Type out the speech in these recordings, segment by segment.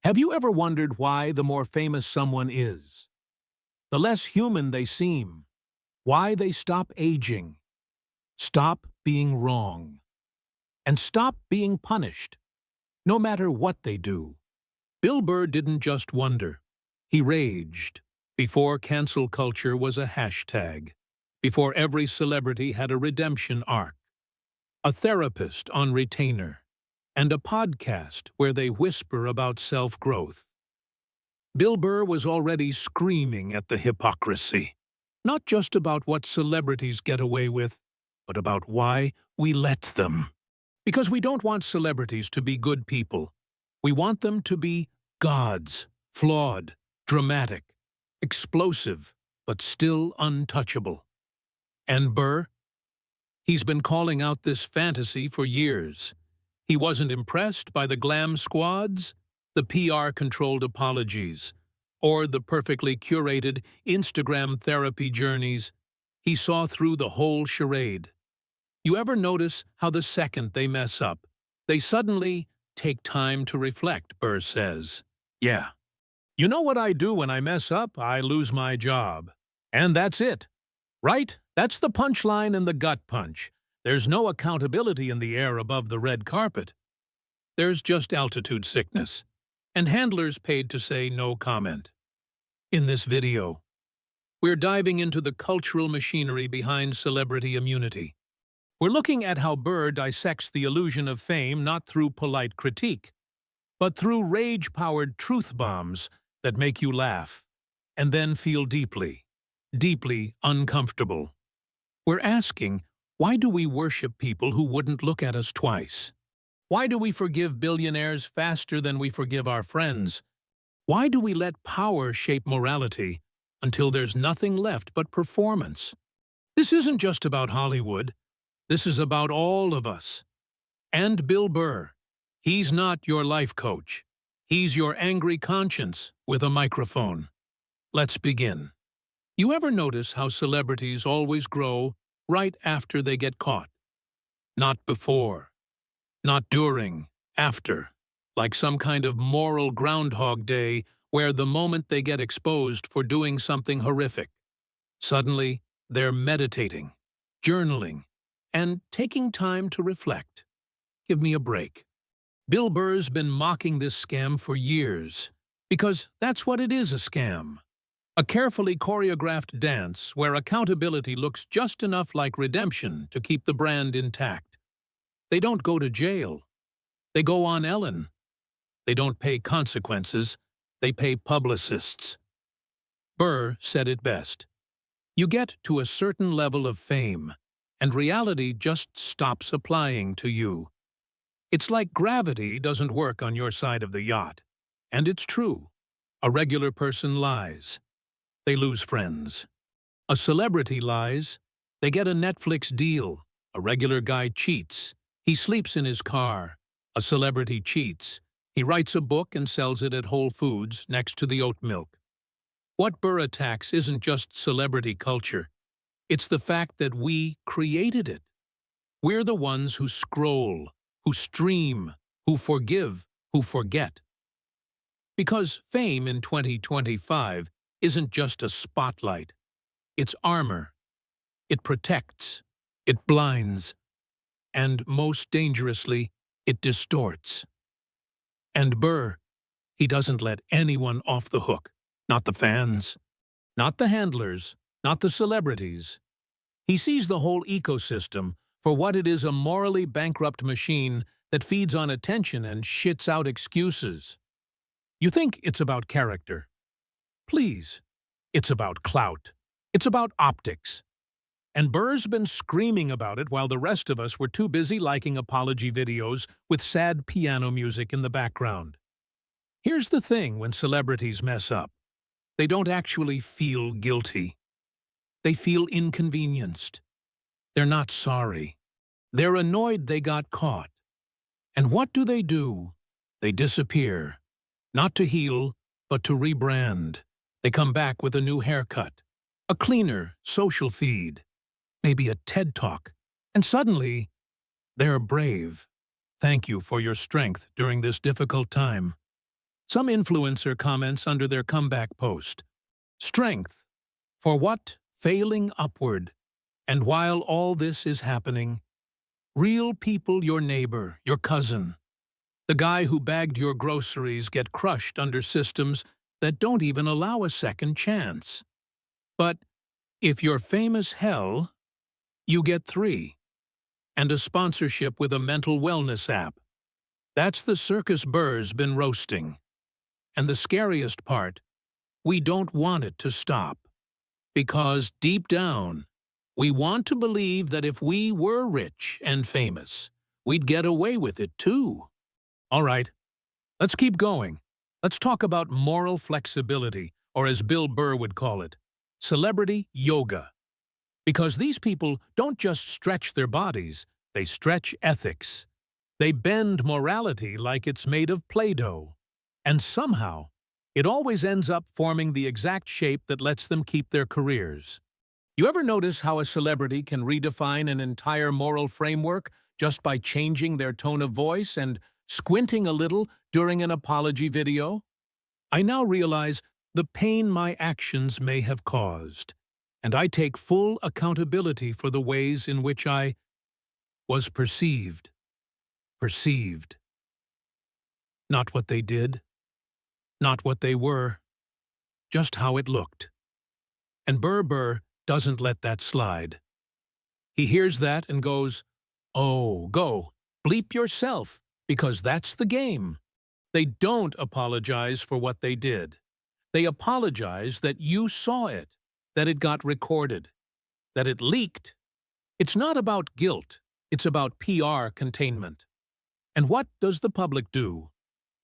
Have you ever wondered why the more famous someone is, the less human they seem, why they stop aging, stop being wrong, and stop being punished, no matter what they do? Bill Burr didn't just wonder. He raged before cancel culture was a hashtag, before every celebrity had a redemption arc, a therapist on retainer, and a podcast where they whisper about self-growth. Bill Burr was already screaming at the hypocrisy, not just about what celebrities get away with, but about why we let them. Because we don't want celebrities to be good people. We want them to be gods, flawed, dramatic, explosive, but still untouchable. And Burr? He's been calling out this fantasy for years. He wasn't impressed by the glam squads, the PR-controlled apologies, or the perfectly curated Instagram therapy journeys. He saw through the whole charade. You ever notice how the second they mess up, they suddenly take time to reflect, Burr says. Yeah. You know what I do when I mess up? I lose my job. And that's it. Right? That's the punchline in the gut punch. There's no accountability in the air above the red carpet. There's just altitude sickness, and handlers paid to say no comment. In this video, we're diving into the cultural machinery behind celebrity immunity. We're looking at how Burr dissects the illusion of fame not through polite critique, but through rage-powered truth bombs that make you laugh, and then feel deeply, deeply uncomfortable. We're asking, why do we worship people who wouldn't look at us twice? Why do we forgive billionaires faster than we forgive our friends? Why do we let power shape morality until there's nothing left but performance? This isn't just about Hollywood. This is about all of us. And Bill Burr. He's not your life coach. He's your angry conscience with a microphone. Let's begin. You ever notice how celebrities always grow right after they get caught? Not before. Not during. After. Like some kind of moral Groundhog Day where the moment they get exposed for doing something horrific, suddenly they're meditating, journaling, and taking time to reflect. Give me a break. Bill Burr's been mocking this scam for years, because that's what it is, a scam. A carefully choreographed dance where accountability looks just enough like redemption to keep the brand intact. They don't go to jail. They go on Ellen. They don't pay consequences. They pay publicists. Burr said it best. You get to a certain level of fame, and reality just stops applying to you. It's like gravity doesn't work on your side of the yacht. And it's true. A regular person lies. They lose friends. A celebrity lies. They get a Netflix deal. A regular guy cheats. He sleeps in his car. A celebrity cheats. He writes a book and sells it at Whole Foods next to the oat milk. What Burr attacks isn't just celebrity culture. It's the fact that we created it. We're the ones who scroll, who stream, who forgive, who forget. Because fame in 2025 isn't just a spotlight. It's armor. It protects. It blinds. And most dangerously, it distorts. And Burr, he doesn't let anyone off the hook. Not the fans. Not the handlers. Not the celebrities. He sees the whole ecosystem for what it is, a morally bankrupt machine that feeds on attention and shits out excuses. You think it's about character. Please. It's about clout. It's about optics. And Burr's been screaming about it while the rest of us were too busy liking apology videos with sad piano music in the background. Here's the thing when celebrities mess up. They don't actually feel guilty. They feel inconvenienced. They're not sorry. They're annoyed they got caught. And what do? They disappear. Not to heal, but to rebrand. They come back with a new haircut, a cleaner social feed, maybe a TED Talk, and suddenly, they're brave. Thank you for your strength during this difficult time. Some influencer comments under their comeback post. Strength. For what? Failing upward. And while all this is happening, real people, your neighbor, your cousin, the guy who bagged your groceries, get crushed under systems that don't even allow a second chance. But if you're famous hell, you get 3. And a sponsorship with a mental wellness app. That's the circus Burr's been roasting. And the scariest part, we don't want it to stop. Because deep down, we want to believe that if we were rich and famous, we'd get away with it too. All right, let's keep going. Let's talk about moral flexibility, or as Bill Burr would call it, celebrity yoga. Because these people don't just stretch their bodies, they stretch ethics. They bend morality like it's made of Play-Doh. And somehow, it always ends up forming the exact shape that lets them keep their careers. You ever notice how a celebrity can redefine an entire moral framework just by changing their tone of voice and squinting a little during an apology video? I now realize the pain my actions may have caused, and I take full accountability for the ways in which I was perceived. Not what they did, not what they were, just how it looked. And Burr doesn't let that slide. He hears that and goes, "Oh, go, bleep yourself, because that's the game." They don't apologize for what they did. They apologize that you saw it, that it got recorded, that it leaked. It's not about guilt, it's about PR containment. And what does the public do?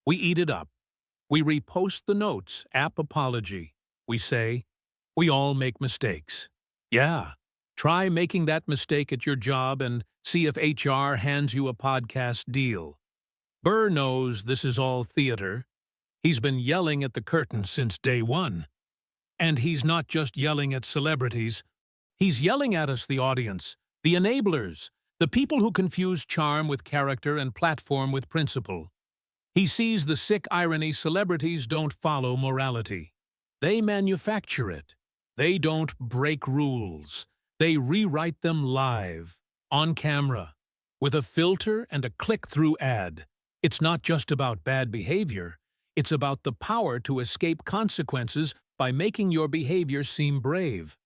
We eat it up. We repost the notes, app apology. We say, we all make mistakes. Yeah, try making that mistake at your job and see if HR hands you a podcast deal. Burr knows this is all theater. He's been yelling at the curtain since day one. And he's not just yelling at celebrities. He's yelling at us, the audience, the enablers, the people who confuse charm with character and platform with principle. He sees the sick irony celebrities don't follow morality. They manufacture it. They don't break rules. They rewrite them live, on camera, with a filter and a click-through ad. It's not just about bad behavior. It's about the power to escape consequences by making your behavior seem brave.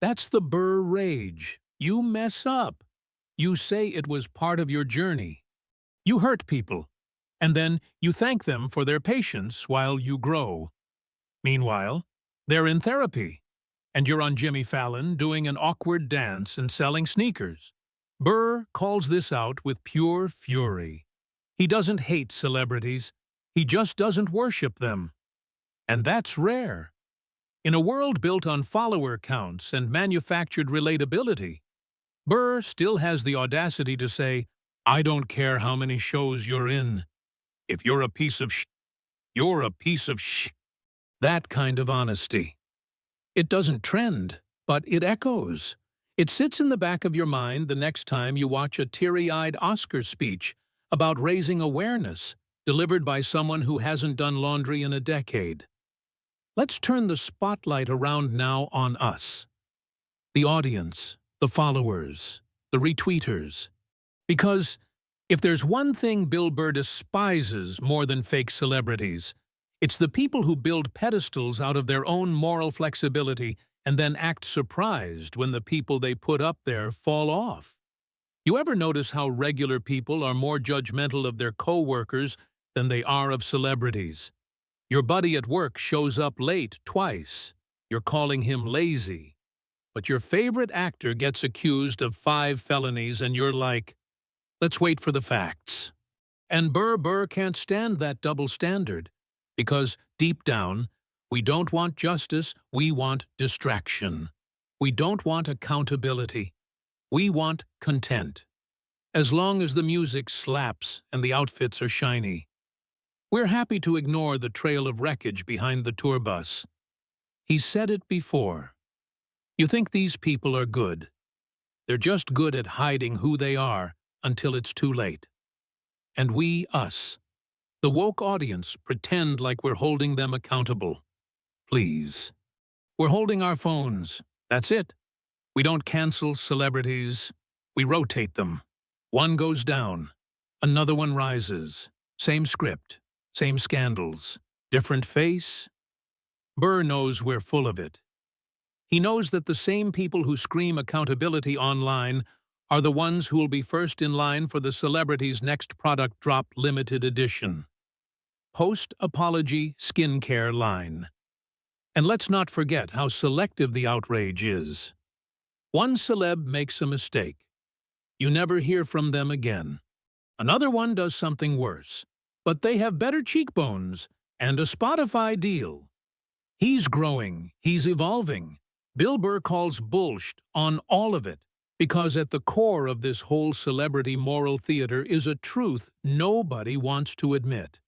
That's the Burr rage. You mess up. You say it was part of your journey. You hurt people, and then you thank them for their patience while you grow. Meanwhile, they're in therapy, and you're on Jimmy Fallon doing an awkward dance and selling sneakers. Burr calls this out with pure fury. He doesn't hate celebrities. He just doesn't worship them. And that's rare. In a world built on follower counts and manufactured relatability, Burr still has the audacity to say, "I don't care how many shows you're in. If you're a piece of you're a piece of That kind of honesty. It doesn't trend, but it echoes. It sits in the back of your mind the next time you watch a teary-eyed Oscar speech about raising awareness delivered by someone who hasn't done laundry in a decade. Let's turn the spotlight around now on us. The audience, the followers, the retweeters. Because if there's one thing Bill Burr despises more than fake celebrities, it's the people who build pedestals out of their own moral flexibility and then act surprised when the people they put up there fall off. You ever notice how regular people are more judgmental of their co-workers than they are of celebrities? Your buddy at work shows up late twice. You're calling him lazy. But your favorite actor gets accused of 5 felonies and you're like, let's wait for the facts. And Burr can't stand that double standard. Because, deep down, we don't want justice, we want distraction. We don't want accountability. We want content. As long as the music slaps and the outfits are shiny. We're happy to ignore the trail of wreckage behind the tour bus. He said it before. You think these people are good. They're just good at hiding who they are until it's too late. And we, us, The woke audience pretend like we're holding them accountable. Please. We're holding our phones. That's it. We don't cancel celebrities. We rotate them. One goes down. Another one rises. Same script. Same scandals. Different face. Burr knows we're full of it. He knows that the same people who scream accountability online are the ones who will be first in line for the celebrity's next product drop limited edition. Post-apology skincare line. And let's not forget how selective the outrage is. One celeb makes a mistake. You never hear from them again. Another one does something worse, but they have better cheekbones and a Spotify deal. He's growing, he's evolving. Bill Burr calls bullshit on all of it, because at the core of this whole celebrity moral theater is a truth nobody wants to admit.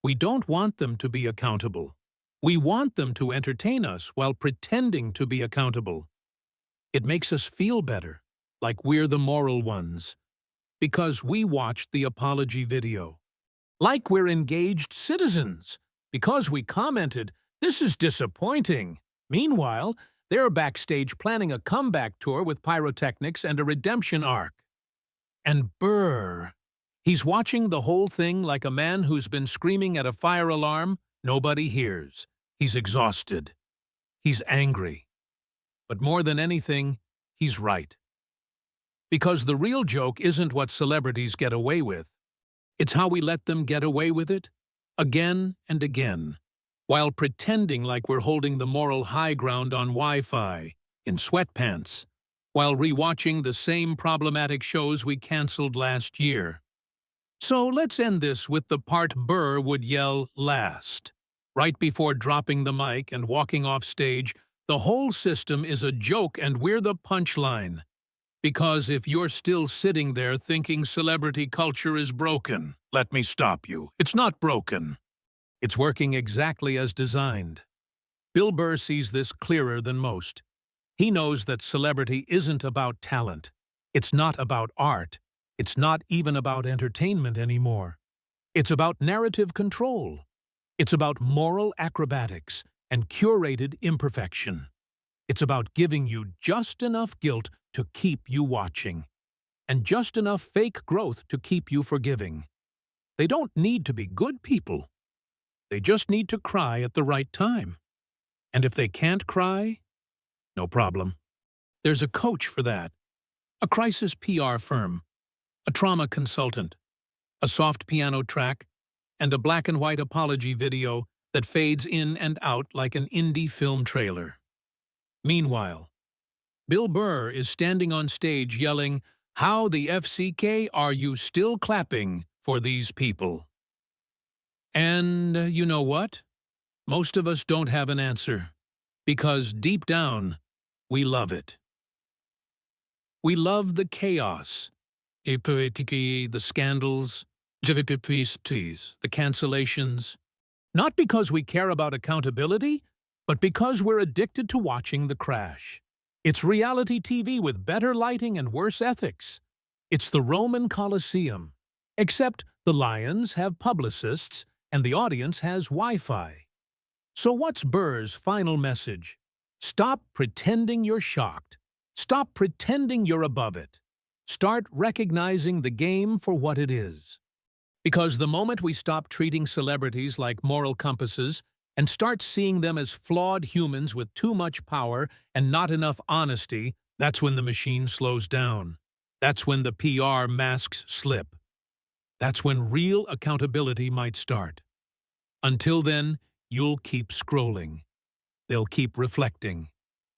We don't want them to be accountable. We want them to entertain us while pretending to be accountable. It makes us feel better, like we're the moral ones, because we watched the apology video. Like we're engaged citizens, because we commented, "This is disappointing." Meanwhile, they're backstage planning a comeback tour with pyrotechnics and a redemption arc. And Burr, he's watching the whole thing like a man who's been screaming at a fire alarm nobody hears. He's exhausted. He's angry. But more than anything, he's right. Because the real joke isn't what celebrities get away with. It's how we let them get away with it, again and again, while pretending like we're holding the moral high ground on Wi-Fi, in sweatpants, while rewatching the same problematic shows we canceled last year. So let's end this with the part Burr would yell last. Right before dropping the mic and walking off stage, the whole system is a joke and we're the punchline. Because if you're still sitting there thinking celebrity culture is broken, let me stop you. It's not broken. It's working exactly as designed. Bill Burr sees this clearer than most. He knows that celebrity isn't about talent. It's not about art. It's not even about entertainment anymore. It's about narrative control. It's about moral acrobatics and curated imperfection. It's about giving you just enough guilt to keep you watching, and just enough fake growth to keep you forgiving. They don't need to be good people. They just need to cry at the right time. And if they can't cry, no problem. There's a coach for that, a crisis PR firm, a trauma consultant, a soft piano track, and a black and white apology video that fades in and out like an indie film trailer. Meanwhile, Bill Burr is standing on stage yelling, "How the FCK are you still clapping for these people?" And you know what? Most of us don't have an answer, because deep down, we love it. We love the chaos, the scandals, the cancellations. Not because we care about accountability, but because we're addicted to watching the crash. It's reality TV with better lighting and worse ethics. It's the Roman Colosseum, except the lions have publicists and the audience has Wi-Fi. So what's Burr's final message? Stop pretending you're shocked. Stop pretending you're above it. Start recognizing the game for what it is. Because the moment we stop treating celebrities like moral compasses and start seeing them as flawed humans with too much power and not enough honesty, that's when the machine slows down. That's when the PR masks slip. That's when real accountability might start. Until then, you'll keep scrolling. They'll keep reflecting.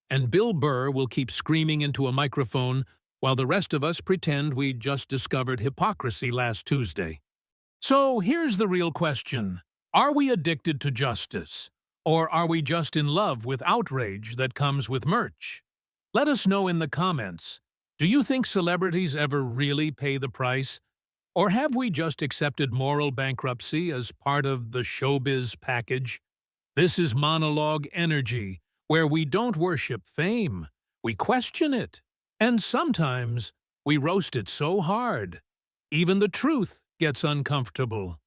And Bill Burr will keep screaming into a microphone while the rest of us pretend we just discovered hypocrisy last Tuesday. So here's the real question. Are we addicted to justice? Or are we just in love with outrage that comes with merch? Let us know in the comments. Do you think celebrities ever really pay the price? Or have we just accepted moral bankruptcy as part of the showbiz package? This is Monologue Energy, where we don't worship fame. We question it. And sometimes we roast it so hard. Even the truth gets uncomfortable.